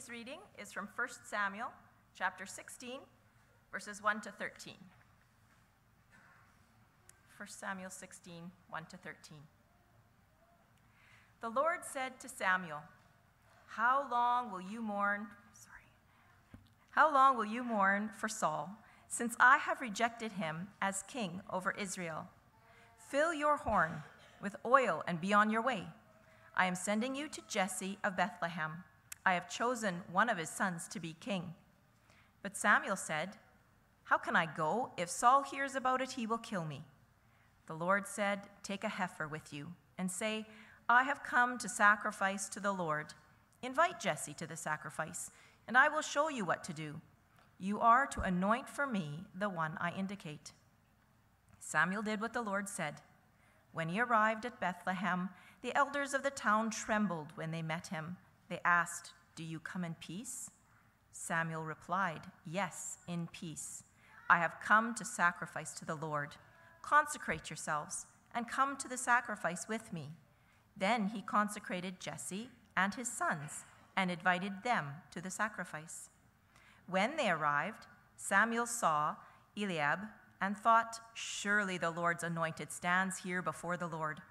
Today's reading is from 1 Samuel chapter 16, verses 1 to 13. 1 Samuel 16, 1 to 13. The Lord said to Samuel, How long will you mourn for Saul, since I have rejected him as king over Israel? Fill your horn with oil and be on your way. I am sending you to Jesse of Bethlehem. I have chosen one of his sons to be king. But Samuel said, How can I go? If Saul hears about it, he will kill me. The Lord said, Take a heifer with you and say, I have come to sacrifice to the Lord. Invite Jesse to the sacrifice, and I will show you what to do. You are to anoint for me the one I indicate. Samuel did what the Lord said. When he arrived at Bethlehem, the elders of the town trembled when they met him. They asked, Do you come in peace? Samuel replied, Yes, in peace. I have come to sacrifice to the Lord. Consecrate yourselves and come to the sacrifice with me. Then he consecrated Jesse and his sons and invited them to the sacrifice. When they arrived, Samuel saw Eliab and thought, Surely the Lord's anointed stands here before the Lord.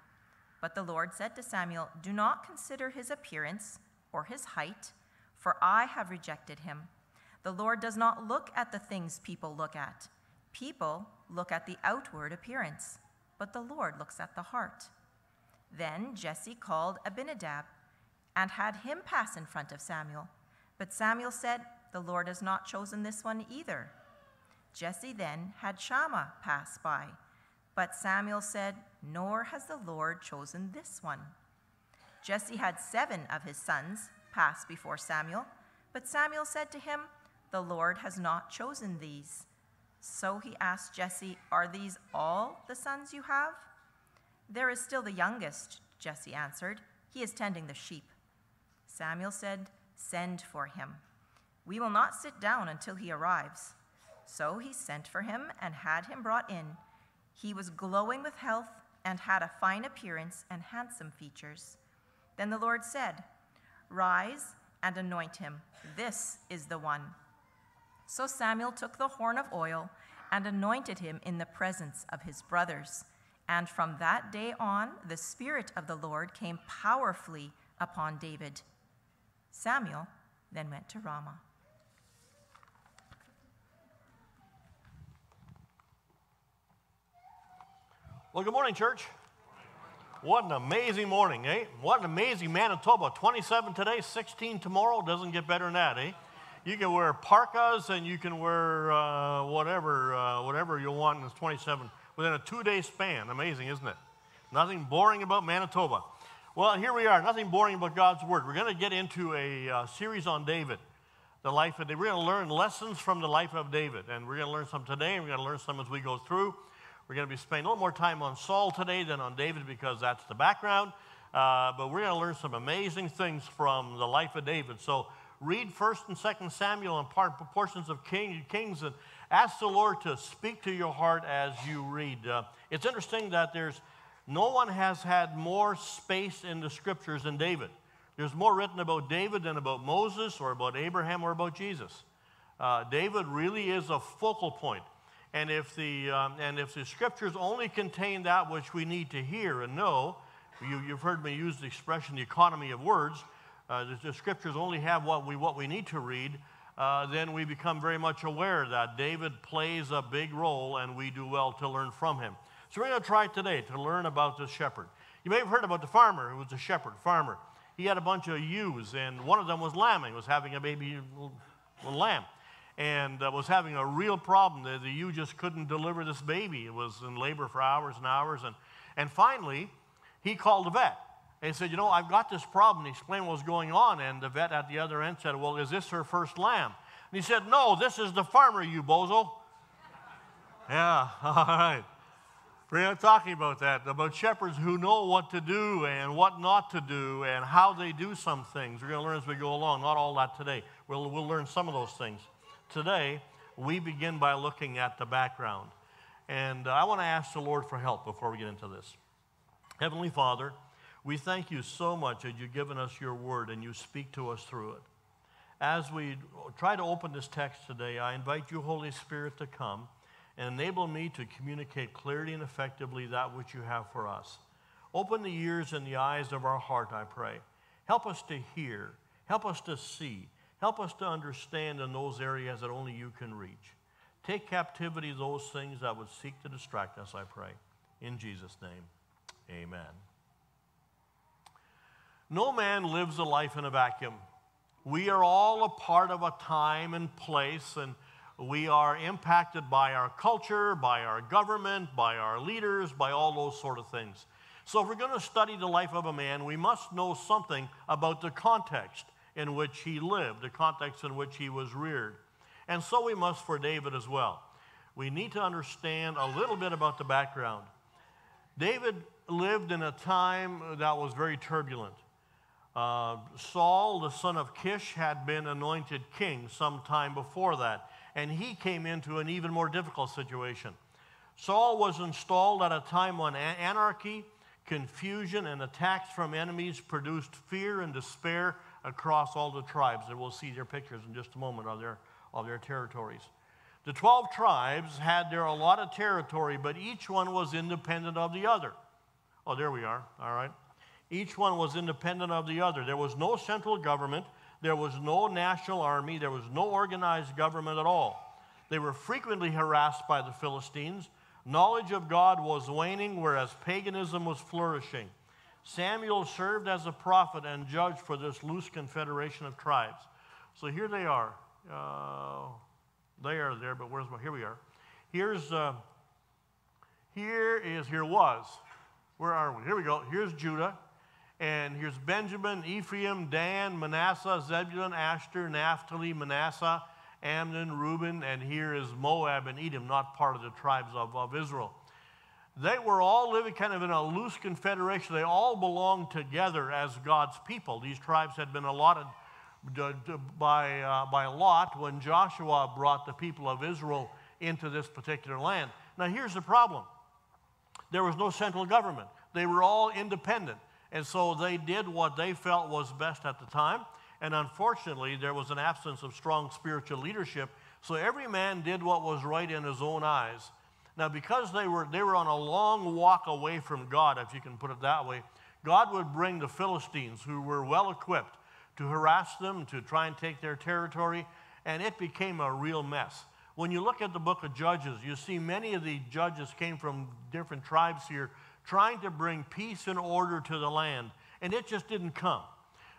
But the Lord said to Samuel, Do not consider his appearance or his height, for I have rejected him. The Lord does not look at the things people look at. People look at the outward appearance, but the Lord looks at the heart. Then Jesse called Abinadab and had him pass in front of Samuel. But Samuel said, The Lord has not chosen this one either. Jesse then had Shammah pass by. But Samuel said, Nor has the Lord chosen this one. Jesse had 7 of his sons pass before Samuel, but Samuel said to him, The Lord has not chosen these. So he asked Jesse, Are these all the sons you have? There is still the youngest, Jesse answered. He is tending the sheep. Samuel said, Send for him. We will not sit down until he arrives. So he sent for him and had him brought in. He was glowing with health and had a fine appearance and handsome features. Then the Lord said, Rise and anoint him. This is the one. So Samuel took the horn of oil and anointed him in the presence of his brothers. And from that day on, the Spirit of the Lord came powerfully upon David. Samuel then went to Ramah. Well, good morning, church. What an amazing morning, eh? What an amazing Manitoba. 27 today, 16 tomorrow. Doesn't get better than that, eh? You can wear parkas and you can wear whatever you want, and it's 27 within a 2-day span. Amazing, isn't it? Nothing boring about Manitoba. Well, here we are. Nothing boring about God's Word. We're going to get into a series on David, the life of David. We're going to learn lessons from the life of David, and we're going to learn some today, and we're going to learn some as we go through. We're going to be spending a little more time on Saul today than on David because that's the background. But we're going to learn some amazing things from the life of David. So read 1 and 2 Samuel and portions of Kings and ask the Lord to speak to your heart as you read. It's interesting that no one has had more space in the scriptures than David. There's more written about David than about Moses or about Abraham or about Jesus. David really is a focal point. And if the scriptures only contain that which we need to hear and know, you've heard me use the expression, the economy of words, the scriptures only have what we need to read, then we become very much aware that David plays a big role and we do well to learn from him. So we're going to try today to learn about this shepherd. You may have heard about the farmer who was a shepherd, farmer. He had a bunch of ewes, and one of them was lambing, was having a baby little lamb. And was having a real problem. The ewe just couldn't deliver this baby. It was in labor for hours and hours. And finally, he called the vet. And he said, I've got this problem. He explained what was going on. And the vet at the other end said, Well, is this her first lamb? And he said, No, this is the farmer, you bozo. Yeah, all right. We're not talking about that, about shepherds who know what to do and what not to do and how they do some things. We're going to learn as we go along. Not all that today. We'll learn some of those things. Today, we begin by looking at the background. And I want to ask the Lord for help before we get into this. Heavenly Father, we thank you so much that you've given us your word and you speak to us through it. as we try to open this text today, I invite you, Holy Spirit, to come and enable me to communicate clearly and effectively that which you have for us. Open the ears and the eyes of our heart, I pray. Help us to hear. Help us to see. Help us to understand in those areas that only you can reach. Take captivity those things that would seek to distract us, I pray. In Jesus' name, amen. No man lives a life in a vacuum. We are all a part of a time and place, and we are impacted by our culture, by our government, by our leaders, by all those sort of things. So if we're going to study the life of a man, we must know something about the context in which he lived, the context in which he was reared. And so we must for David as well. We need to understand a little bit about the background. David lived in a time that was very turbulent. Saul, the son of Kish, had been anointed king some time before that, and he came into an even more difficult situation. Saul was installed at a time when anarchy, confusion, and attacks from enemies produced fear and despair across all the tribes. And we'll see their pictures in just a moment of their territories. The 12 tribes had their allotted territory, but each one was independent of the other. Oh, there we are. All right. Each one was independent of the other. There was no central government. There was no national army. There was no organized government at all. They were frequently harassed by the Philistines. Knowledge of God was waning, whereas paganism was flourishing. Samuel served as a prophet and judge for this loose confederation of tribes. So here they are. They are there, but here we are. Here was. Where are we? Here we go. Here's Judah. And here's Benjamin, Ephraim, Dan, Manasseh, Zebulun, Asher, Naphtali, Manasseh, Amnon, Reuben, and here is Moab and Edom, not part of the tribes of Israel. They were all living kind of in a loose confederation. They all belonged together as God's people. These tribes had been allotted by lot when Joshua brought the people of Israel into this particular land. Now here's the problem. There was no central government. They were all independent. And so they did what they felt was best at the time. And unfortunately, there was an absence of strong spiritual leadership. So every man did what was right in his own eyes. Now, because they were on a long walk away from God, if you can put it that way, God would bring the Philistines, who were well equipped, to harass them, to try and take their territory, and it became a real mess. When you look at the book of Judges, you see many of the judges came from different tribes here, trying to bring peace and order to the land, and it just didn't come.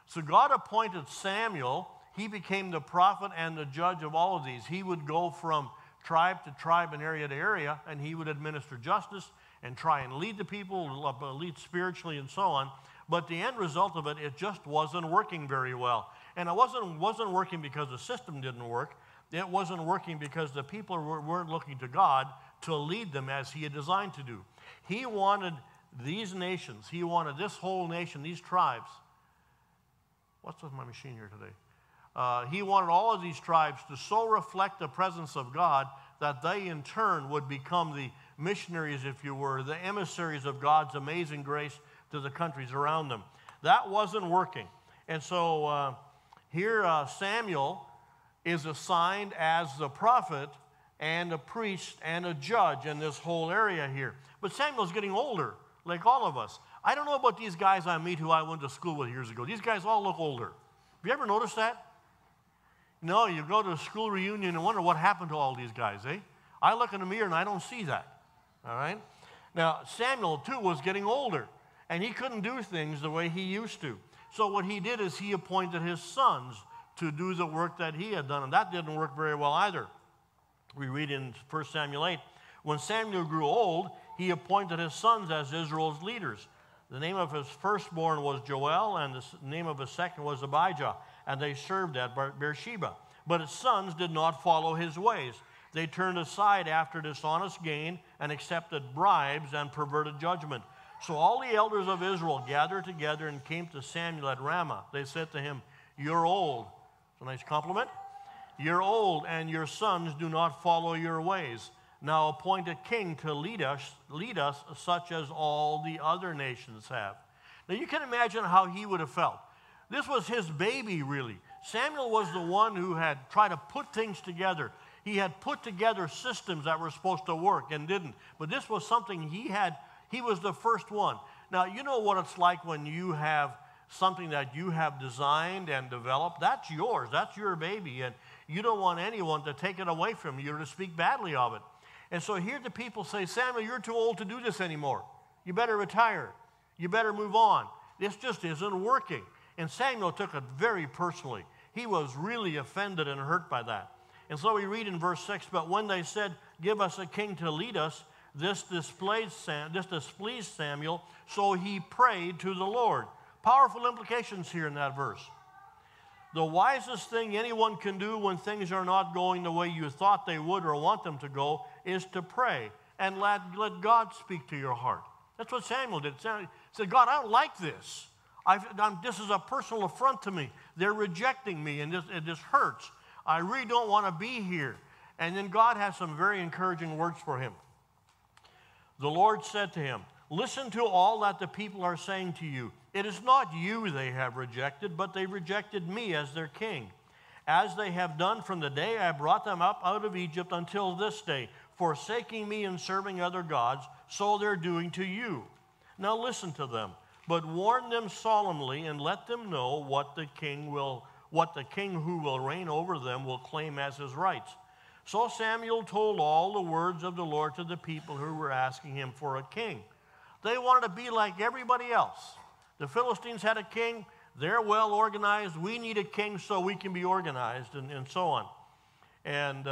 So God appointed Samuel. He became the prophet and the judge of all of these. He would go from tribe to tribe and area to area, and he would administer justice and try and lead the people, lead spiritually and so on. But the end result of it, it just wasn't working very well. And it wasn't working because the system didn't work. It wasn't working because the people weren't looking to God to lead them as he had designed to do. He wanted these nations, he wanted this whole nation, these tribes. What's with my machine here today? He wanted all of these tribes to so reflect the presence of God that they in turn would become the missionaries, if you were, the emissaries of God's amazing grace to the countries around them. That wasn't working. And so here Samuel is assigned as the prophet and a priest and a judge in this whole area here. But Samuel's getting older, like all of us. I don't know about these guys I meet who I went to school with years ago. These guys all look older. Have you ever noticed that? No, you go to a school reunion and wonder what happened to all these guys, eh? I look in the mirror and I don't see that, all right? Now, Samuel, too, was getting older, and he couldn't do things the way he used to. So what he did is he appointed his sons to do the work that he had done, and that didn't work very well either. We read in 1 Samuel 8, when Samuel grew old, he appointed his sons as Israel's leaders. The name of his firstborn was Joel, and the name of his second was Abijah, and they served at Beersheba. But his sons did not follow his ways. They turned aside after dishonest gain and accepted bribes and perverted judgment. So all the elders of Israel gathered together and came to Samuel at Ramah. They said to him, "You're old." It's a nice compliment. "You're old, and your sons do not follow your ways. Now appoint a king to lead us such as all the other nations have." Now you can imagine how he would have felt. This was his baby, really. Samuel was the one who had tried to put things together. He had put together systems that were supposed to work and didn't. But this was something he was the first one. Now, you know what it's like when you have something that you have designed and developed. That's yours. That's your baby. And you don't want anyone to take it away from you or to speak badly of it. And so here the people say, Samuel, you're too old to do this anymore. You better retire. You better move on. This just isn't working. And Samuel took it very personally. He was really offended and hurt by that. And so we read in verse 6, but when they said, give us a king to lead us, this displeased Samuel, so he prayed to the Lord. Powerful implications here in that verse. The wisest thing anyone can do when things are not going the way you thought they would or want them to go is to pray and let God speak to your heart. That's what Samuel did. Samuel said, God, I don't like this. This is a personal affront to me. They're rejecting me, and this hurts. I really don't want to be here. And then God has some very encouraging words for him. The Lord said to him, listen to all that the people are saying to you. It is not you they have rejected, but they rejected me as their king, as they have done from the day I brought them up out of Egypt until this day, forsaking me and serving other gods, so they're doing to you. Now listen to them. But warn them solemnly and let them know what the king who will reign over them will claim as his rights. So Samuel told all the words of the Lord to the people who were asking him for a king. They wanted to be like everybody else. The Philistines had a king. They're well organized. We need a king so we can be organized, and so on. And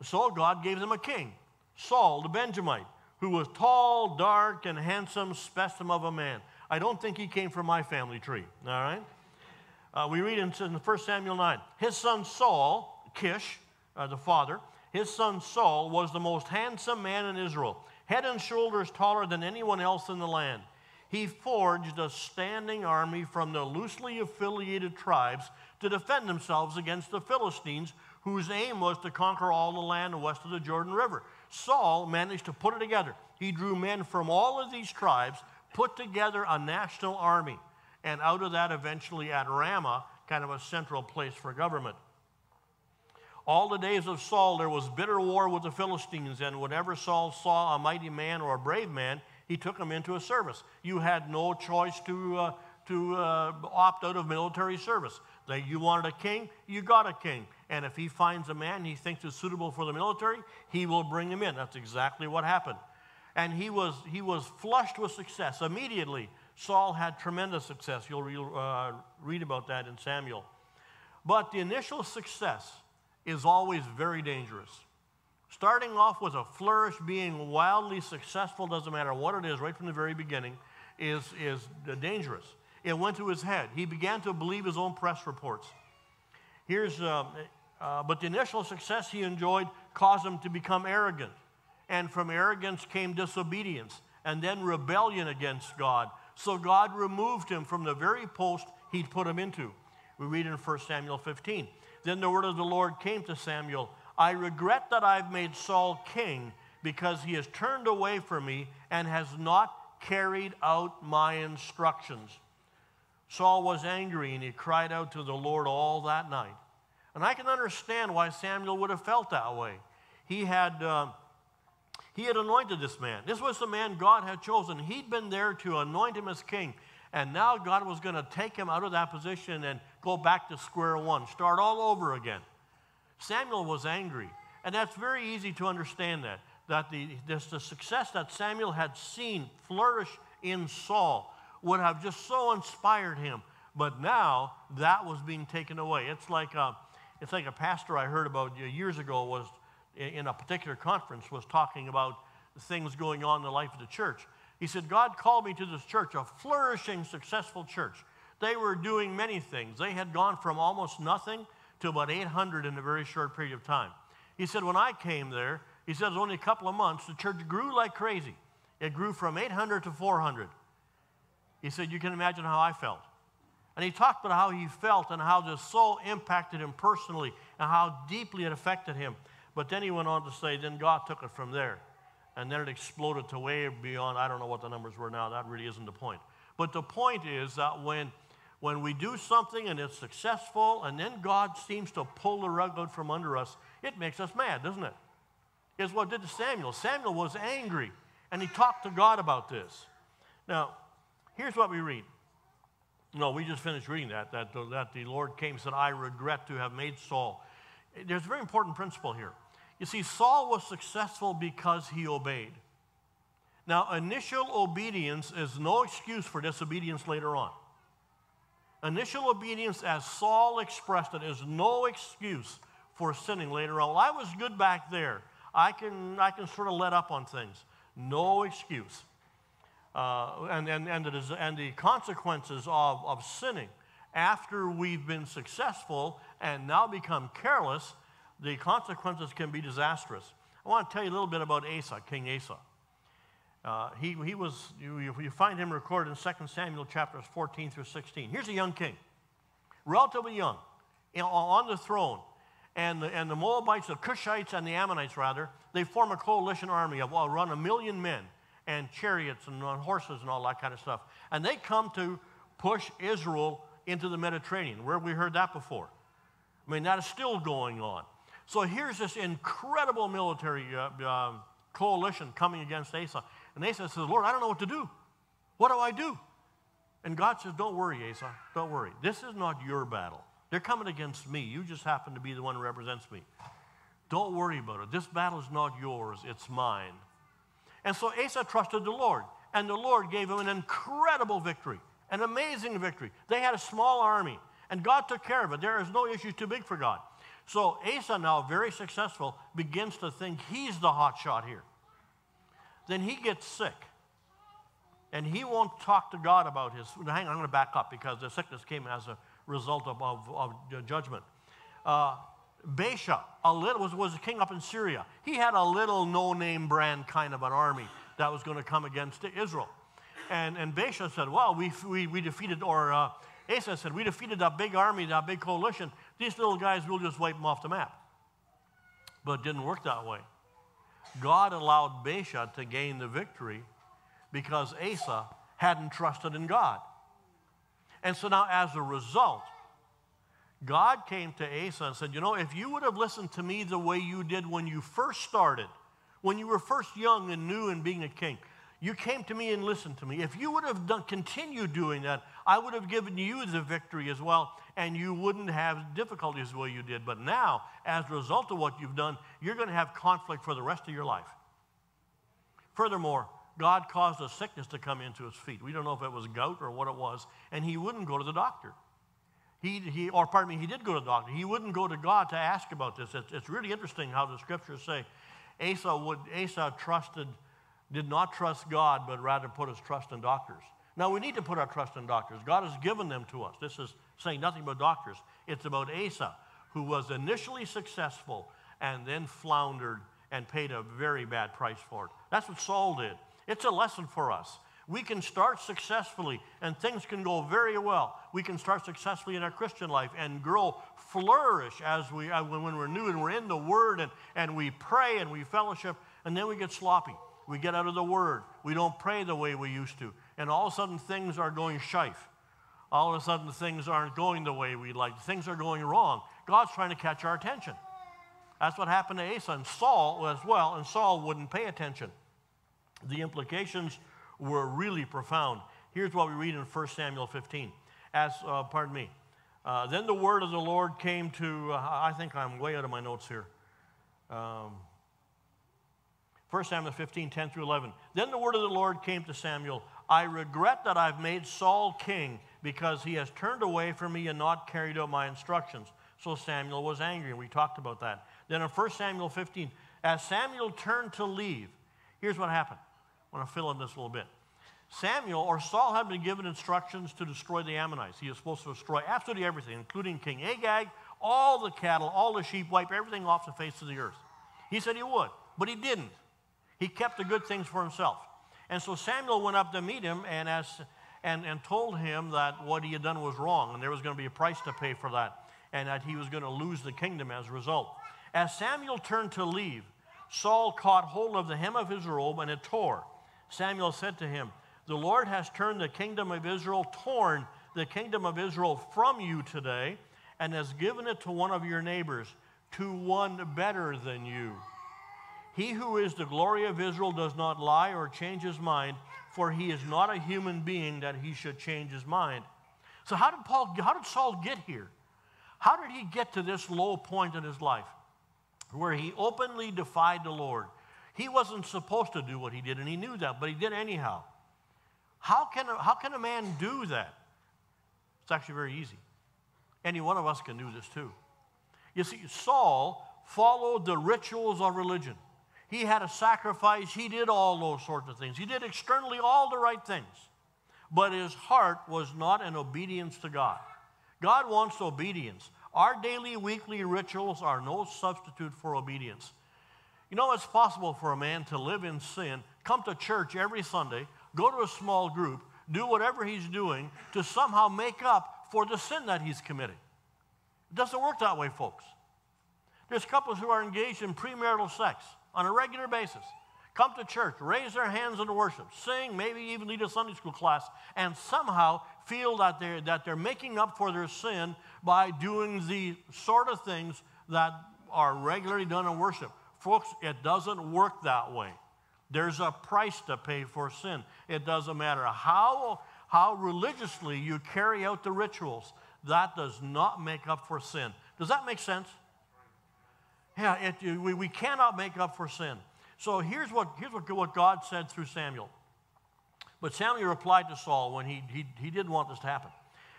so God gave them a king, Saul the Benjamite, who was tall, dark, and handsome specimen of a man. I don't think he came from my family tree, all right? We read in 1 Samuel 9, his son Saul, Kish, the father, his son Saul was the most handsome man in Israel, head and shoulders taller than anyone else in the land. He forged a standing army from the loosely affiliated tribes to defend themselves against the Philistines, whose aim was to conquer all the land west of the Jordan River. Saul managed to put it together. He drew men from all of these tribes, put together a national army, and out of that eventually at Ramah, kind of a central place for government. All the days of Saul there was bitter war with the Philistines, and whenever Saul saw a mighty man or a brave man, he took him into a service. You had no choice to opt out of military service. You wanted a king, you got a king. And if he finds a man he thinks is suitable for the military, he will bring him in. That's exactly what happened. And he was flushed with success. Immediately, Saul had tremendous success. You'll read about that in Samuel. But the initial success is always very dangerous. Starting off with a flourish, being wildly successful, doesn't matter what it is, right from the very beginning, is dangerous. It went to his head. He began to believe his own press reports. But the initial success he enjoyed caused him to become arrogant. And from arrogance came disobedience, and then rebellion against God. So God removed him from the very post he'd put him into. We read in 1 Samuel 15. Then the word of the Lord came to Samuel, I regret that I've made Saul king, because he has turned away from me and has not carried out my instructions. Saul was angry, and he cried out to the Lord all that night. And I can understand why Samuel would have felt that way. He had anointed this man. This was the man God had chosen. He'd been there to anoint him as king. And now God was going to take him out of that position and go back to square one, start all over again. Samuel was angry. And that's very easy to understand that the success that Samuel had seen flourish in Saul would have just so inspired him. But now that was being taken away. It's like a pastor I heard about years ago was in a particular conference was talking about things going on in the life of the church. He said, God called me to this church, a flourishing, successful church. They were doing many things. They had gone from almost nothing to about 800 in a very short period of time. He said, when I came there, he said, it was only a couple of months, the church grew like crazy. It grew from 800 to 400. He said, you can imagine how I felt. And he talked about how he felt and how this so impacted him personally and how deeply it affected him. But then he went on to say, then God took it from there. And then it exploded to way beyond, I don't know what the numbers were now, that really isn't the point. But the point is that when When we do something and it's successful and then God seems to pull the rug out from under us, it makes us mad, doesn't it? It's what it did to Samuel. Samuel was angry, and he talked to God about this. Now, here's what we read. No, we just finished reading that the Lord came and said, I regret to have made Saul. There's a very important principle here. You see, Saul was successful because he obeyed. Now, initial obedience is no excuse for disobedience later on. Initial obedience, as Saul expressed it, is no excuse for sinning later on. Well, I was good back there. I can sort of let up on things. No excuse. And the consequences of sinning after we've been successful and now become careless, the consequences can be disastrous. I want to tell you a little bit about Asa, King Asa. You find him recorded in 2 Samuel chapters 14 through 16. Here's a young king, relatively young, on the throne. And the Moabites, the Cushites, and the Ammonites, rather, they form a coalition army of around 1 million men and chariots and on horses and all that kind of stuff. And they come to push Israel into the Mediterranean. Where have we heard that before? I mean, that is still going on. So here's this incredible military coalition coming against Asa. And Asa says, Lord, I don't know what to do. What do I do? And God says, don't worry, Asa. Don't worry. This is not your battle. They're coming against me. You just happen to be the one who represents me. Don't worry about it. This battle is not yours. It's mine. And so Asa trusted the Lord. And the Lord gave him an incredible victory, an amazing victory. They had a small army. And God took care of it. There is no issue too big for God. So Asa, now very successful, begins to think he's the hot shot here. Then he gets sick. And he won't talk to God about his... Hang on, I'm going to back up because the sickness came as a result of judgment. Baasha was a king up in Syria. He had a little no-name brand kind of an army that was going to come against Israel. And Baasha said, well, we defeated, or Asa said, we defeated that big army, that big coalition. These little guys, we'll just wipe them off the map. But it didn't work that way. God allowed Baasha to gain the victory because Asa hadn't trusted in God. And so now as a result, God came to Asa and said, you know, if you would have listened to me the way you did when you first started, when you were first young and new and being a king, you came to me and listened to me. If you would have continued doing that, I would have given you the victory as well, and you wouldn't have difficulties the way you did. But now, as a result of what you've done, you're going to have conflict for the rest of your life. Furthermore, God caused a sickness to come into his feet. We don't know if it was gout or what it was, and he wouldn't go to the doctor. He did go to the doctor. He wouldn't go to God to ask about this. It's really interesting how the scriptures say Asa did not trust God, but rather put his trust in doctors. Now, we need to put our trust in doctors. God has given them to us. This is saying nothing about doctors. It's about Asa, who was initially successful and then floundered and paid a very bad price for it. That's what Saul did. It's a lesson for us. We can start successfully, and things can go very well. We can start successfully in our Christian life and flourish when we're new and we're in the Word and we pray and we fellowship, and then we get sloppy. We get out of the Word. We don't pray the way we used to. And all of a sudden, things are going shife. All of a sudden, things aren't going the way we like. Things are going wrong. God's trying to catch our attention. That's what happened to Asa and Saul as well, and Saul wouldn't pay attention. The implications were really profound. Here's what we read in 1 Samuel 15. Then the word of the Lord came to, I think I'm way out of my notes here. 1 Samuel 15, 10 through 11. Then the word of the Lord came to Samuel. I regret that I've made Saul king because he has turned away from me and not carried out my instructions. So Samuel was angry, and we talked about that. Then in 1 Samuel 15, as Samuel turned to leave, here's what happened. I want to fill in this a little bit. Saul had been given instructions to destroy the Ammonites. He was supposed to destroy absolutely everything, including King Agag, all the cattle, all the sheep, wipe everything off the face of the earth. He said he would, but he didn't. He kept the good things for himself. And so Samuel went up to meet him and told him that what he had done was wrong, and there was going to be a price to pay for that, and that he was going to lose the kingdom as a result. As Samuel turned to leave, Saul caught hold of the hem of his robe, and it tore. Samuel said to him, the Lord has turned the kingdom of Israel torn the kingdom of Israel from you today and has given it to one of your neighbors, to one better than you. He who is the glory of Israel does not lie or change his mind, for he is not a human being that he should change his mind. So how did Saul get here? How did he get to this low point in his life where he openly defied the Lord? He wasn't supposed to do what he did, and he knew that, but he did anyhow. How can a man do that? It's actually very easy. Any one of us can do this too. You see, Saul followed the rituals of religion. He had a sacrifice. He did all those sorts of things. He did externally all the right things. But his heart was not in obedience to God. God wants obedience. Our daily, weekly rituals are no substitute for obedience. You know, it's possible for a man to live in sin, come to church every Sunday, go to a small group, do whatever he's doing to somehow make up for the sin that he's committing. It doesn't work that way, folks. There's couples who are engaged in premarital sex on a regular basis. Come to church, raise their hands in worship, sing, maybe even lead a Sunday school class, and somehow feel that they're making up for their sin by doing the sort of things that are regularly done in worship. Folks, it doesn't work that way. There's a price to pay for sin. It doesn't matter how religiously you carry out the rituals. That does not make up for sin. Does that make sense? Yeah, we cannot make up for sin. So here's what God said through Samuel. But Samuel replied to Saul when he didn't want this to happen.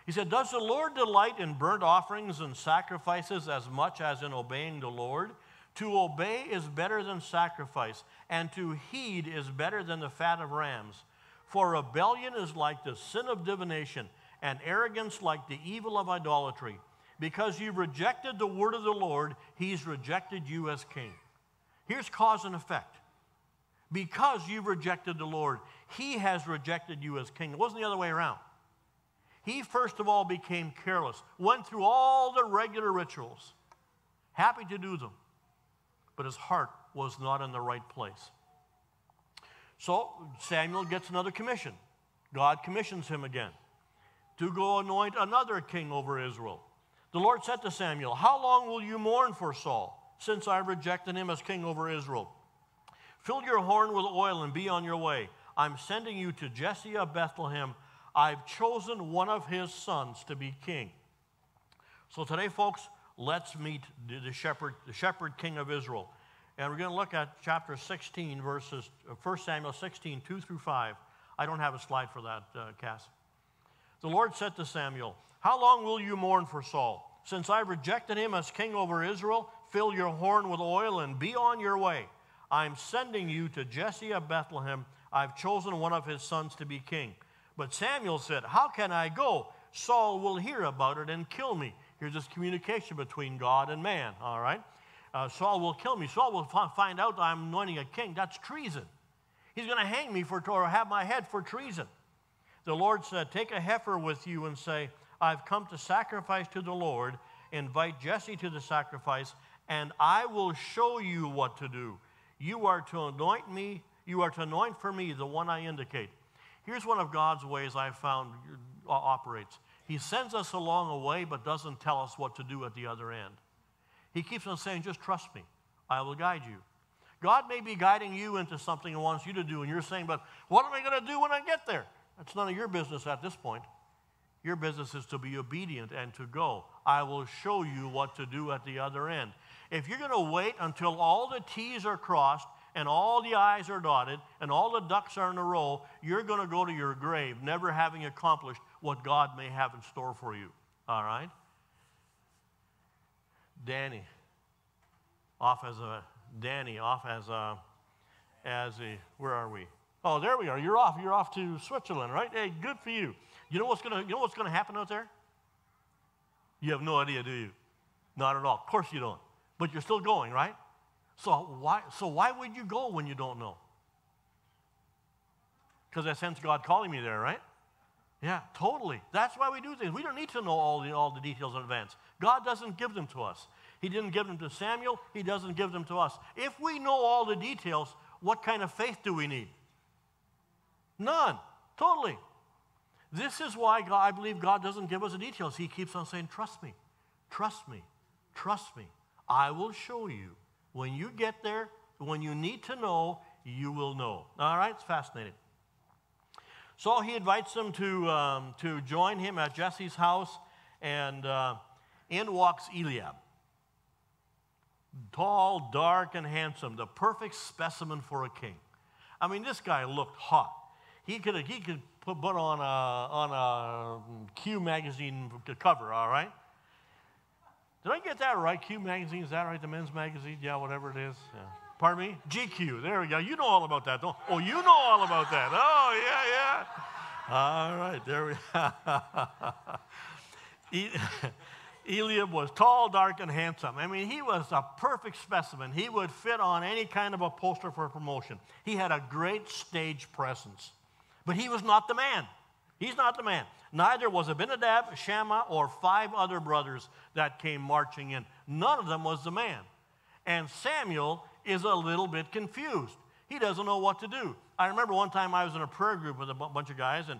He said, "Does the Lord delight in burnt offerings and sacrifices as much as in obeying the Lord? To obey is better than sacrifice, and to heed is better than the fat of rams. For rebellion is like the sin of divination, and arrogance like the evil of idolatry. Because you rejected the word of the Lord, he's rejected you as king." Here's cause and effect. Because you rejected the Lord, he has rejected you as king. It wasn't the other way around. He first of all became careless, went through all the regular rituals, happy to do them, but his heart was not in the right place. So Samuel gets another commission. God commissions him again to go anoint another king over Israel. The Lord said to Samuel, "How long will you mourn for Saul, since I rejected him as king over Israel? Fill your horn with oil and be on your way. I'm sending you to Jesse of Bethlehem. I've chosen one of his sons to be king." So today, folks, let's meet the shepherd king of Israel. And we're going to look at chapter 16, verses 1 Samuel 16, 2 through 5. I don't have a slide for that, Cass. The Lord said to Samuel, "How long will you mourn for Saul? Since I rejected him as king over Israel, fill your horn with oil and be on your way. I'm sending you to Jesse of Bethlehem. I've chosen one of his sons to be king." But Samuel said, "How can I go? Saul will hear about it and kill me." Here's this communication between God and man, all right? Saul will kill me. Saul will find out I'm anointing a king. That's treason. He's going to hang me or have my head for treason. The Lord said, "Take a heifer with you and say, I've come to sacrifice to the Lord. Invite Jesse to the sacrifice, and I will show you what to do. You are to anoint me. You are to anoint for me the one I indicate." Here's one of God's ways I've found operates. He sends us along a way, but doesn't tell us what to do at the other end. He keeps on saying, "Just trust me. I will guide you." God may be guiding you into something He wants you to do, and you're saying, "But what am I going to do when I get there?" That's none of your business at this point. Your business is to be obedient and to go. I will show you what to do at the other end. If you're going to wait until all the T's are crossed and all the I's are dotted and all the ducks are in a row, you're going to go to your grave never having accomplished what God may have in store for you. All right? Danny, off as where are we? Oh, there we are. You're off to Switzerland, right? Hey, good for you. You know what's gonna happen out there? You have no idea, do you? Not at all. Of course you don't. But you're still going, right? So why would you go when you don't know? Because I sense God calling me there, right? Yeah, totally. That's why we do things. We don't need to know all the details in advance. God doesn't give them to us. He didn't give them to Samuel. He doesn't give them to us. If we know all the details, what kind of faith do we need? None. Totally. This is why I believe God doesn't give us the details. He keeps on saying, trust me, trust me, trust me. I will show you. When you get there, when you need to know, you will know. All right, it's fascinating. So he invites them to join him at Jesse's house, and in walks Eliab. Tall, dark, and handsome, the perfect specimen for a king. I mean, this guy looked hot. He could put on a Q magazine cover, all right? Did I get that right? Q magazine, is that right? The men's magazine? Yeah, whatever it is. Yeah. Pardon me? GQ, there we go. You know all about that, don't you? Oh, you know all about that. Oh, yeah. All right, there we Eliab was tall, dark, and handsome. I mean, he was a perfect specimen. He would fit on any kind of a poster for a promotion. He had a great stage presence. But he was not the man. He's not the man. Neither was Abinadab, Shammah, or 5 other brothers that came marching in. None of them was the man. And Samuel is a little bit confused. He doesn't know what to do. I remember one time I was in a prayer group with a bunch of guys, and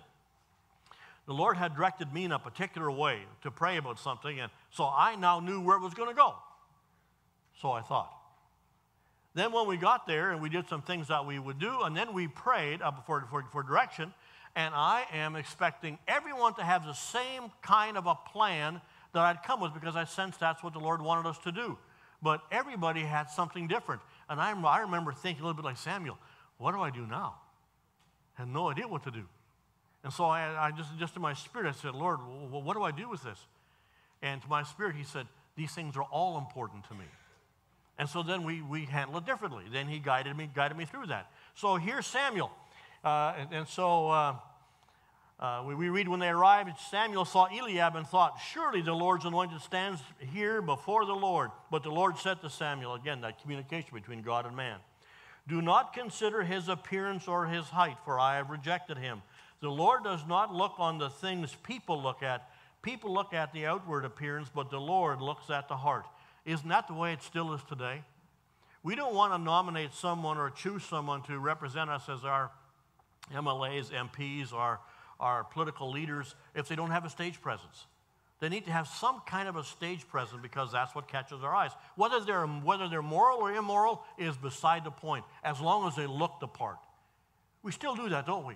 the Lord had directed me in a particular way to pray about something, and so I now knew where it was going to go. So I thought. Then when we got there, and we did some things that we would do, and then we prayed for direction, and I am expecting everyone to have the same kind of a plan that I'd come with, because I sensed that's what the Lord wanted us to do. But everybody had something different. And I remember thinking a little bit like Samuel, what do I do now? I had no idea what to do. And so I just in my spirit, I said, Lord, what do I do with this? And to my spirit, he said, these things are all important to me. And so then we handle it differently. Then he guided me through that. So here's Samuel. We read when they arrived, Samuel saw Eliab and thought, surely the Lord's anointed stands here before the Lord. But the Lord said to Samuel, again, that communication between God and man, do not consider his appearance or his height, for I have rejected him. The Lord does not look on the things people look at. People look at the outward appearance, but the Lord looks at the heart. Isn't that the way it still is today? We don't want to nominate someone or choose someone to represent us as our MLAs, MPs, our political leaders if they don't have a stage presence. They need to have some kind of a stage presence, because that's what catches our eyes. Whether they're moral or immoral is beside the point, as long as they look the part. We still do that, don't we?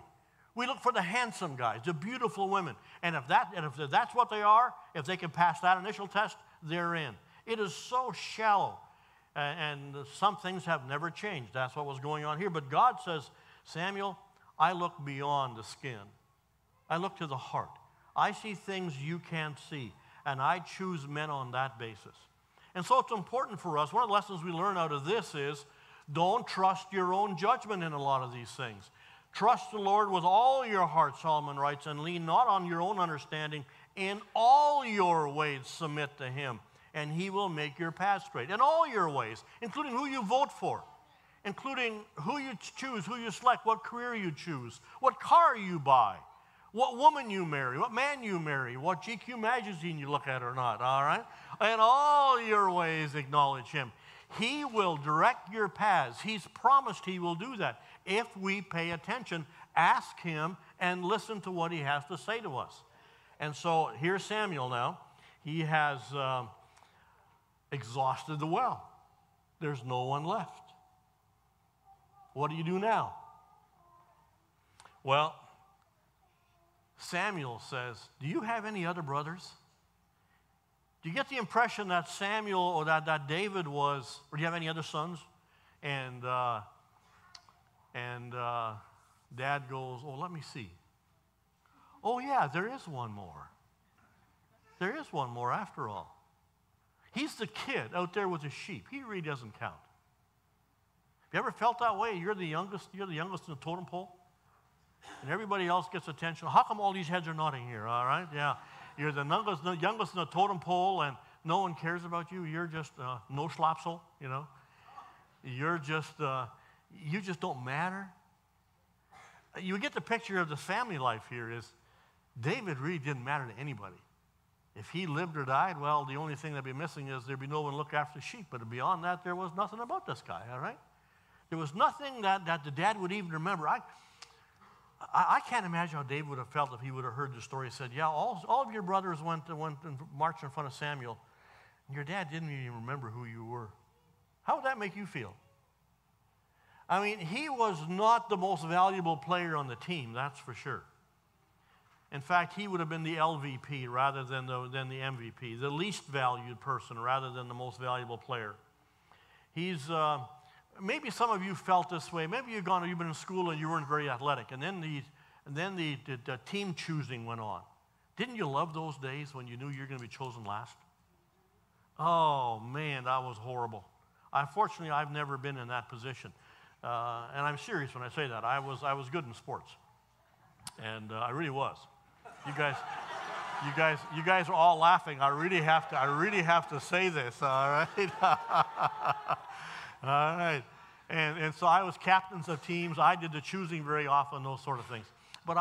We look for the handsome guys, the beautiful women. And if that's what they are, if they can pass that initial test, they're in. It is so shallow. And some things have never changed. That's what was going on here. But God says, Samuel, I look beyond the skin. I look to the heart. I see things you can't see. And I choose men on that basis. And so it's important for us. One of the lessons we learn out of this is, don't trust your own judgment in a lot of these things. Trust the Lord with all your heart, Solomon writes, and lean not on your own understanding. In all your ways submit to him, and he will make your path straight. In all your ways, including who you vote for, including who you choose, who you select, what career you choose, what car you buy, what woman you marry, what man you marry, what GQ magazine you look at or not, all right? In all your ways acknowledge him. He will direct your paths. He's promised he will do that. If we pay attention, ask him, and listen to what he has to say to us. And so here's Samuel now. He has exhausted the well. There's no one left. What do you do now? Well, Samuel says, do you have any other brothers? Do you get the impression that Samuel or that David was, or do you have any other sons? And Dad goes, oh, let me see. Oh, yeah, there is one more. There is one more after all. He's the kid out there with the sheep. He really doesn't count. Have you ever felt that way? You're the youngest in the totem pole, and everybody else gets attention. How come all these heads are nodding here, all right? Yeah. You're the youngest in the totem pole, and no one cares about you. You're just no schlapsel, you know. You're just, you just don't matter. You get the picture of the family life here is David really didn't matter to anybody. If he lived or died, well, the only thing that'd be missing is there'd be no one to look after the sheep. But beyond that, there was nothing about this guy, all right? There was nothing that the dad would even remember. I can't imagine how David would have felt if he would have heard the story. He said, yeah, all of your brothers went and marched in front of Samuel, and your dad didn't even remember who you were. How would that make you feel? I mean, he was not the most valuable player on the team, that's for sure. In fact, he would have been the LVP rather than the MVP, the least valued person rather than the most valuable player. He's, maybe some of you felt this way. Maybe you've been in school and you weren't very athletic, and then the team choosing went on. Didn't you love those days when you knew you were going to be chosen last? Oh, man, that was horrible. Unfortunately, I've never been in that position. And I'm serious when I say that. I was good in sports. And I really was. You guys are all laughing. I really have to say this, all right? All right. And so I was captains of teams. I did the choosing very often, those sort of things. But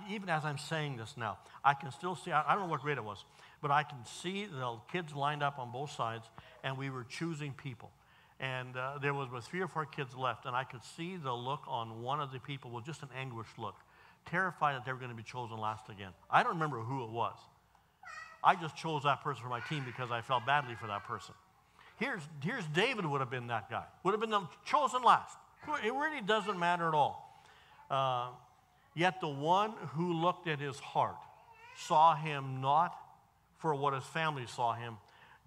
even as I'm saying this now, I can still see, I don't know what grade it was, but I can see the kids lined up on both sides, and we were choosing people. And there was 3 or 4 kids left, and I could see the look on one of the people was just an anguished look, terrified that they were going to be chosen last again. I don't remember who it was. I just chose that person for my team because I felt badly for that person. Here's David would have been that guy, would have been the chosen last. It really doesn't matter at all. Yet the one who looked at his heart saw him not for what his family saw him.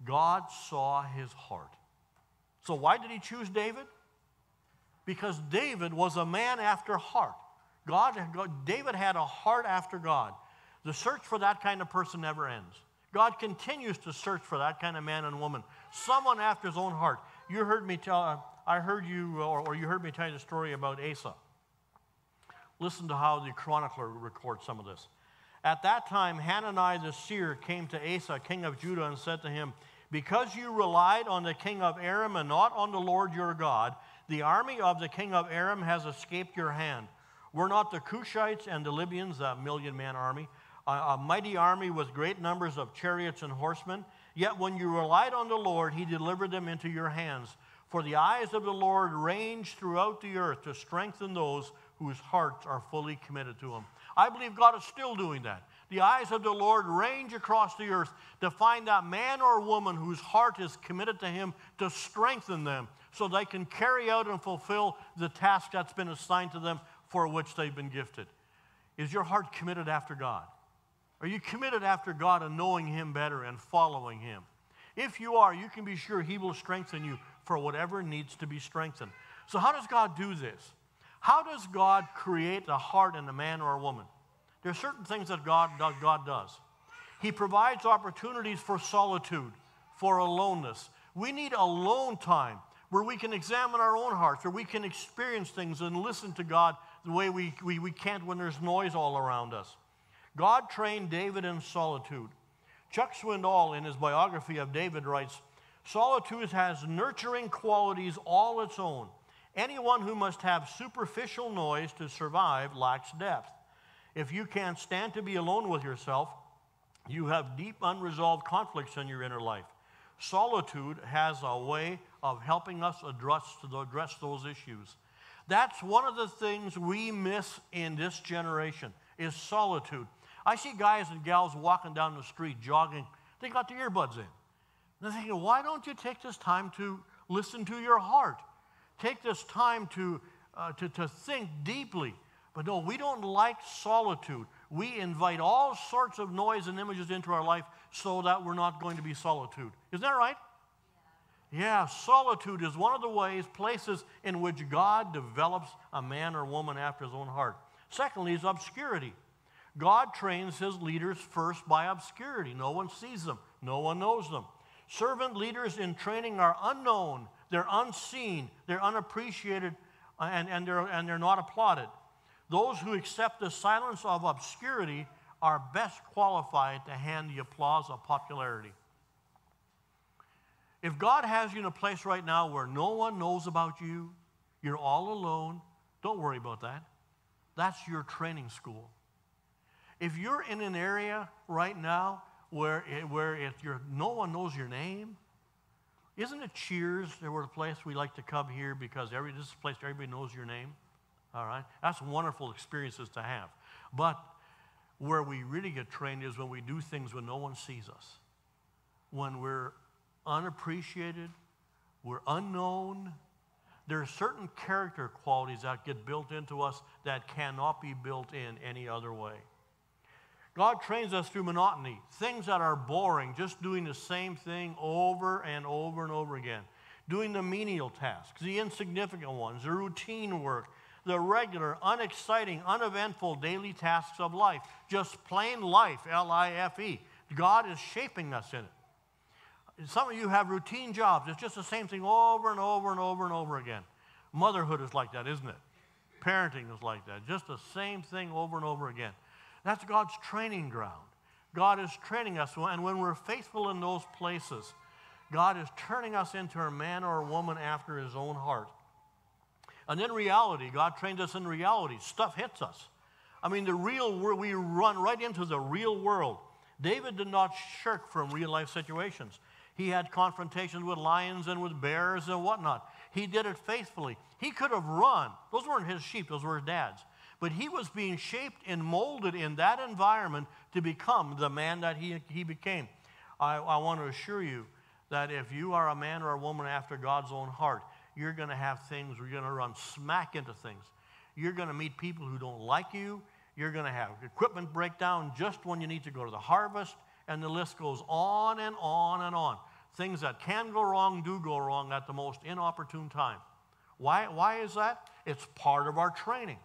God saw his heart. So why did he choose David? Because David was a man after heart. David had a heart after God. The search for that kind of person never ends. God continues to search for that kind of man and woman, someone after his own heart. You heard me tell, you heard me tell you the story about Asa. Listen to how the chronicler records some of this. At that time, Hanani the seer came to Asa, king of Judah, and said to him, because you relied on the king of Aram and not on the Lord your God, the army of the king of Aram has escaped your hand. Were not the Cushites and the Libyans, a 1,000,000-man army, a mighty army with great numbers of chariots and horsemen? Yet when you relied on the Lord, he delivered them into your hands. For the eyes of the Lord range throughout the earth to strengthen those whose hearts are fully committed to him. I believe God is still doing that. The eyes of the Lord range across the earth to find that man or woman whose heart is committed to him, to strengthen them so they can carry out and fulfill the task that's been assigned to them for which they've been gifted. Is your heart committed after God? Are you committed after God and knowing him better and following him? If you are, you can be sure he will strengthen you for whatever needs to be strengthened. So how does God do this? How does God create a heart in a man or a woman? There are certain things that God does. He provides opportunities for solitude, for aloneness. We need alone time where we can examine our own hearts, where we can experience things and listen to God the way we can't when there's noise all around us. God trained David in solitude. Chuck Swindoll, in his biography of David, writes, solitude has nurturing qualities all its own. Anyone who must have superficial noise to survive lacks depth. If you can't stand to be alone with yourself, you have deep unresolved conflicts in your inner life. Solitude has a way of helping us address those issues. That's one of the things we miss in this generation, is solitude. I see guys and gals walking down the street, jogging. They got their earbuds in. And they're thinking, why don't you take this time to listen to your heart? Take this time to think deeply. But no, we don't like solitude. We invite all sorts of noise and images into our life so that we're not going to be solitude. Isn't that right? Yeah, solitude is one of the places in which God develops a man or woman after his own heart. Secondly is obscurity. God trains his leaders first by obscurity. No one sees them. No one knows them. Servant leaders in training are unknown. They're unseen. They're unappreciated, and they're not applauded. Those who accept the silence of obscurity are best qualified to hand the applause of popularity. If God has you in a place right now where no one knows about you, you're all alone, don't worry about that. That's your training school. If you're in an area right now where no one knows your name, isn't it Cheers? There were a place we like to come here because this is a place where everybody knows your name. All right? That's wonderful experiences to have. But where we really get trained is when we do things when no one sees us. When we're unappreciated, we're unknown. There are certain character qualities that get built into us that cannot be built in any other way. God trains us through monotony, things that are boring, just doing the same thing over and over and over again. Doing the menial tasks, the insignificant ones, the routine work, the regular, unexciting, uneventful daily tasks of life. Just plain life, L-I-F-E. God is shaping us in it. Some of you have routine jobs. It's just the same thing over and over and over and over again. Motherhood is like that, isn't it? Parenting is like that. Just the same thing over and over again. That's God's training ground. God is training us, and when we're faithful in those places, God is turning us into a man or a woman after his own heart. And then reality, God trained us in reality. Stuff hits us. I mean, the real world, we run right into the real world. David did not shirk from real life situations. He had confrontations with lions and with bears and whatnot. He did it faithfully. He could have run. Those weren't his sheep, those were his dad's. But he was being shaped and molded in that environment to become the man that he became. I want to assure you that if you are a man or a woman after God's own heart, you're going to have things where you're going to run smack into things. You're going to meet people who don't like you. You're going to have equipment break down just when you need to go to the harvest, and the list goes on and on and on. Things that can go wrong do go wrong at the most inopportune time. Why is that? It's part of our training.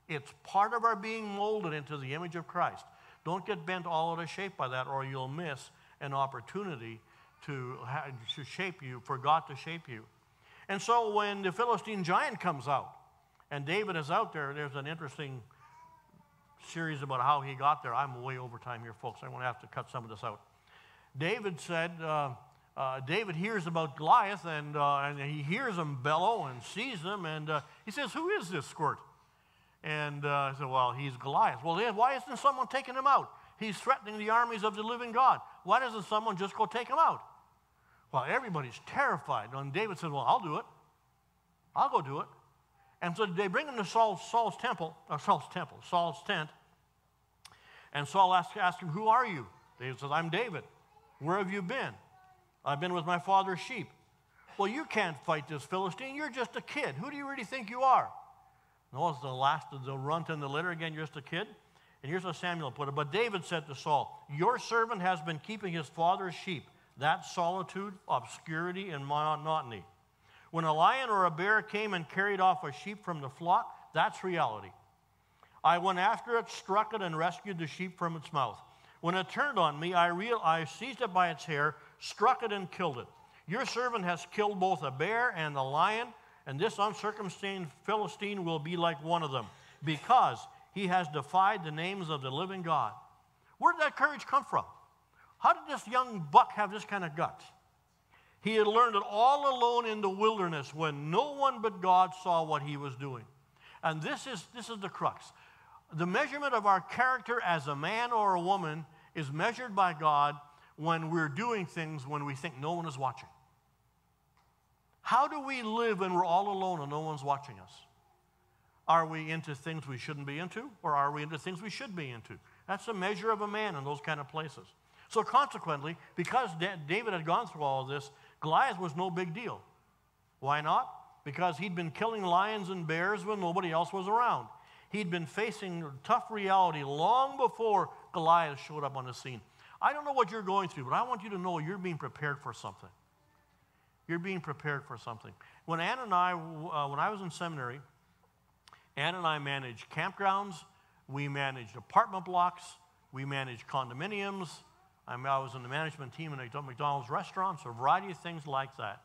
It's part of our being molded into the image of Christ. Don't get bent all out of shape by that, or you'll miss an opportunity to shape you, for God to shape you. And so when the Philistine giant comes out, and David is out there, there's an interesting series about how he got there. I'm way over time here, folks. I'm going to have to cut some of this out. David said, David hears about Goliath, and he hears him bellow and sees him, and he says, "Who is this squirt?" And I said, "Well, he's Goliath." "Well, why isn't someone taking him out? He's threatening the armies of the living God. Why doesn't someone just go take him out?" Well, everybody's terrified. And David said, "Well, I'll do it. I'll go do it." And so they bring him to Saul's tent. And Saul asked him, "Who are you?" David says, "I'm David. Where have you been?" "I've been with my father's sheep." "Well, you can't fight this Philistine. You're just a kid. Who do you really think you are?" Notice the last of the runt in the litter again, you're just a kid. And here's what Samuel put it. But David said to Saul, "Your servant has been keeping his father's sheep." That's solitude, obscurity, and monotony. When a lion or a bear came and carried off a sheep from the flock, that's reality. "I went after it, struck it, and rescued the sheep from its mouth. When it turned on me, I seized it by its hair, struck it, and killed it. Your servant has killed both a bear and a lion, and this uncircumcised Philistine will be like one of them, because he has defied the names of the living God." Where did that courage come from? How did this young buck have this kind of guts? He had learned it all alone in the wilderness when no one but God saw what he was doing. And this is the crux. The measurement of our character as a man or a woman is measured by God when we're doing things when we think no one is watching. How do we live when we're all alone and no one's watching us? Are we into things we shouldn't be into, or are we into things we should be into? That's the measure of a man in those kind of places. So consequently, because David had gone through all of this, Goliath was no big deal. Why not? Because he'd been killing lions and bears when nobody else was around. He'd been facing tough reality long before Goliath showed up on the scene. I don't know what you're going through, but I want you to know you're being prepared for something. You're being prepared for something. When Ann and I, when I was in seminary, Ann and I managed campgrounds, we managed apartment blocks, we managed condominiums. I was in the management team in McDonald's restaurants, a variety of things like that.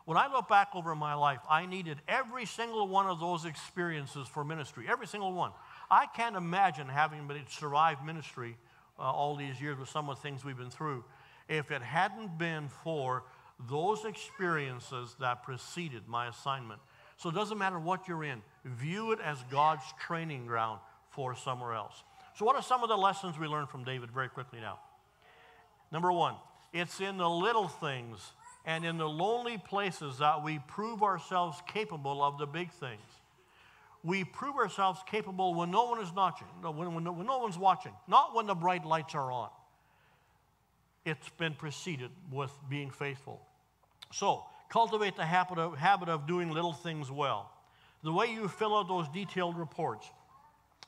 When I look back over my life, I needed every single one of those experiences for ministry, every single one. I can't imagine having survived ministry all these years with some of the things we've been through if it hadn't been for those experiences that preceded my assignment. So it doesn't matter what you're in. View it as God's training ground for somewhere else. So what are some of the lessons we learned from David very quickly now? Number one, it's in the little things and in the lonely places that we prove ourselves capable of the big things. We prove ourselves capable when no one is watching, when no one's watching, not when the bright lights are on. It's been preceded with being faithful. So, cultivate the habit of doing little things well. The way you fill out those detailed reports,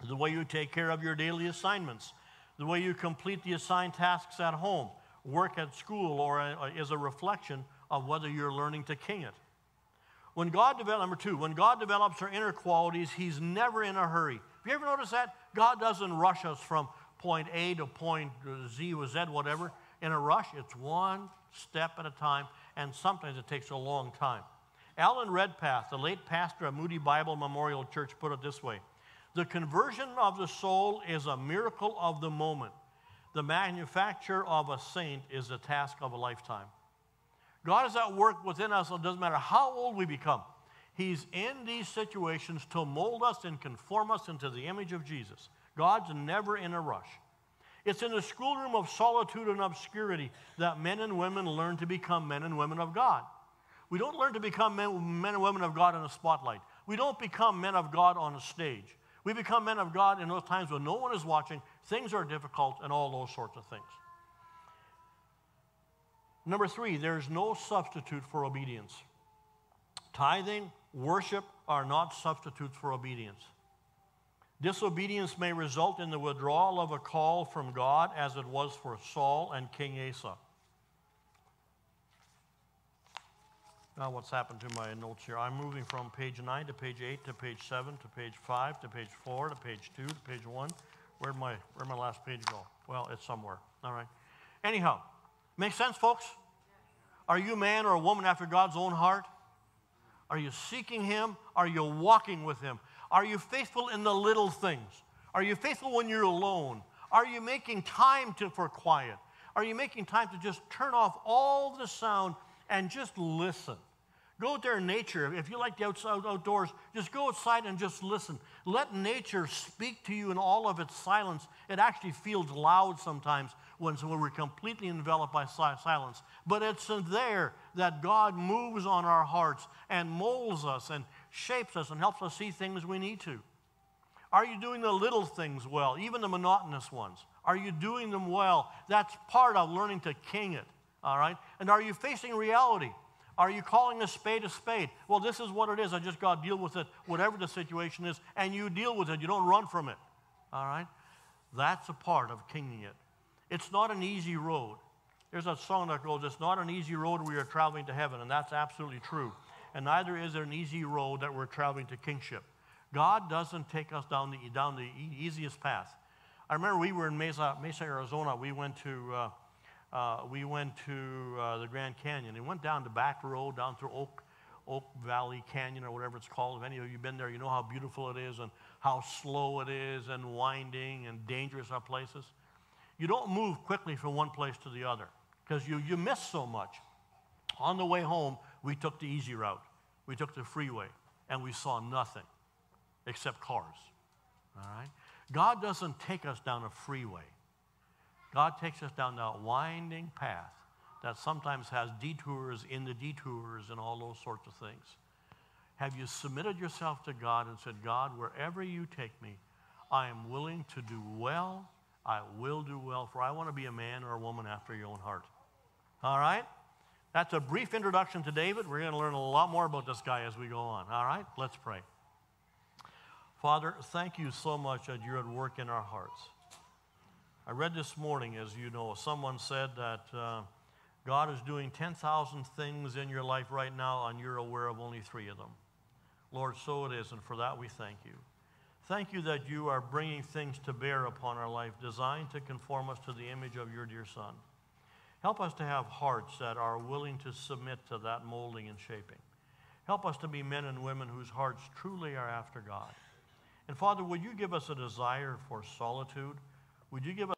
the way you take care of your daily assignments, the way you complete the assigned tasks at home, work at school, or is a reflection of whether you're learning to king it. Number two, when God develops our inner qualities, he's never in a hurry. Have you ever noticed that? God doesn't rush us from point A to point Z or Z, whatever. In a rush, it's one step at a time, and sometimes it takes a long time. Alan Redpath, the late pastor of Moody Bible Memorial Church, put it this way: the conversion of the soul is a miracle of the moment. The manufacture of a saint is the task of a lifetime. God is at work within us. It doesn't matter how old we become. He's in these situations to mold us and conform us into the image of Jesus. God's never in a rush. It's in the schoolroom of solitude and obscurity that men and women learn to become men and women of God. We don't learn to become men and women of God in a spotlight. We don't become men of God on a stage. We become men of God in those times when no one is watching, things are difficult, and all those sorts of things. Number three, there's no substitute for obedience. Tithing, worship are not substitutes for obedience. Disobedience may result in the withdrawal of a call from God, as it was for Saul and King Asa. Now, what's happened to my notes here? I'm moving from page 9 to page 8 to page 7 to page 5 to page 4 to page 2 to page 1. Where'd my last page go? Well, it's somewhere. All right. Anyhow, make sense, folks? Are you a man or a woman after God's own heart? Are you seeking him? Are you walking with him? Are you faithful in the little things? Are you faithful when you're alone? Are you making time for quiet? Are you making time to just turn off all the sound and just listen? Go out there in nature. If you like the outdoors, just go outside and just listen. Let nature speak to you in all of its silence. It actually feels loud sometimes when we're completely enveloped by silence. But it's in there that God moves on our hearts and molds us and shapes us and helps us see things we need to. Are you doing the little things well, even the monotonous ones? Are you doing them well? That's part of learning to king it, all right? And are you facing reality? Are you calling a spade a spade? Well, this is what it is. I just got to deal with it, whatever the situation is, and you deal with it. You don't run from it, all right? That's a part of kinging it. It's not an easy road. There's a song that goes, it's not an easy road we are traveling to heaven, and that's absolutely true. And neither is there an easy road that we're traveling to kingship. God doesn't take us down the easiest path. I remember we were in Mesa, Arizona. We went to the Grand Canyon. We went down the back road, down through Oak Valley Canyon or whatever it's called. If any of you have been there, you know how beautiful it is and how slow it is and winding and dangerous are places. You don't move quickly from one place to the other because you miss so much. On the way home, we took the easy route. We took the freeway, and we saw nothing except cars. All right? God doesn't take us down a freeway. God takes us down that winding path that sometimes has detours in the detours and all those sorts of things. Have you submitted yourself to God and said, God, wherever you take me, I am willing to do well. I will do well, for I want to be a man or a woman after your own heart. All right? That's a brief introduction to David. We're going to learn a lot more about this guy as we go on. All right? Let's pray. Father, thank you so much that you're at work in our hearts. I read this morning, as you know, someone said that God is doing 10,000 things in your life right now, and you're aware of only 3 of them. Lord, so it is, and for that we thank you. Thank you that you are bringing things to bear upon our life designed to conform us to the image of your dear Son. Help us to have hearts that are willing to submit to that molding and shaping. Help us to be men and women whose hearts truly are after God. And Father, would you give us a desire for solitude? Would you give us